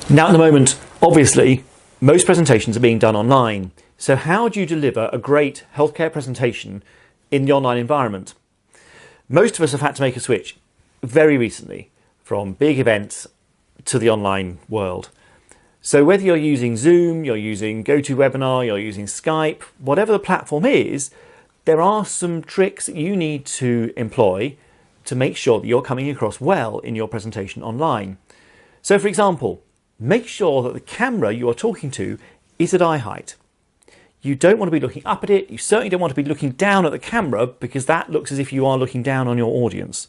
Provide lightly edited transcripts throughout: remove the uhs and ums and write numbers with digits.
Now at the moment, obviously, most presentations are being done online. So how do you deliver a great healthcare presentation in the online environment? Most of us have had to make a switch very recently from big events to the online world. So whether you're using Zoom, you're using GoToWebinar, you're using Skype, whatever the platform is, there are some tricks that you need to employ to make sure that you're coming across well in your presentation online. So for example, make sure that the camera you are talking to is at eye height. You don't want to be looking up at it. You certainly don't want to be looking down at the camera because that looks as if you are looking down on your audience.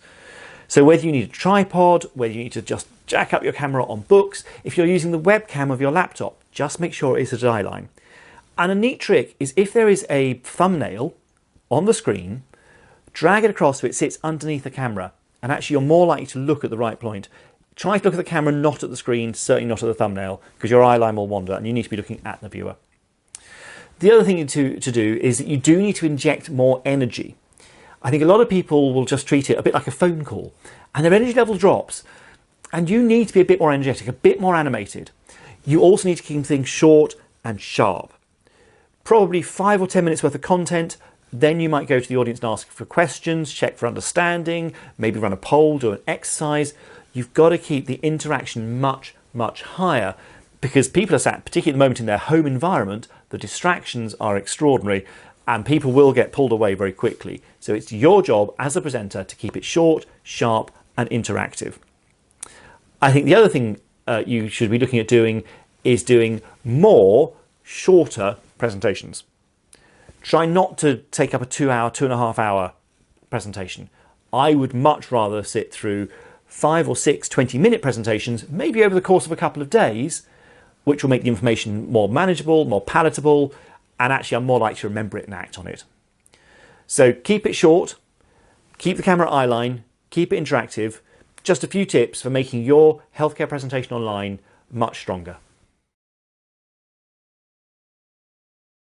So whether you need a tripod, whether you need to just jack up your camera on books, if you're using the webcam of your laptop, just make sure it's at eye line. And a neat trick is if there is a thumbnail on the screen, drag it across so it sits underneath the camera, and actually you're more likely to look at the right point. Try to look at the camera, not at the screen, certainly not at the thumbnail, because your eye line will wander and you need to be looking at the viewer. The other thing to do is that you do need to inject more energy. I think a lot of people will just treat it a bit like a phone call, and their energy level drops, and you need to be a bit more energetic, a bit more animated. You also need to keep things short and sharp. Probably 5 or 10 minutes worth of content, then you might go to the audience and ask for questions, check for understanding, maybe run a poll, do an exercise. You've got to keep the interaction much, much higher because people are sat, particularly at the moment in their home environment, the distractions are extraordinary and people will get pulled away very quickly. So it's your job as a presenter to keep it short, sharp and interactive. I think the other thing you should be looking at doing is doing more shorter presentations. Try not to take up a 2-hour, 2.5-hour presentation. I would much rather sit through 5 or 6 20-minute presentations, maybe over the course of a couple of days, which will make the information more manageable, more palatable, and actually I'm more likely to remember it and act on it. So keep it short, keep the camera eye line, keep it interactive. Just a few tips for making your healthcare presentation online much stronger.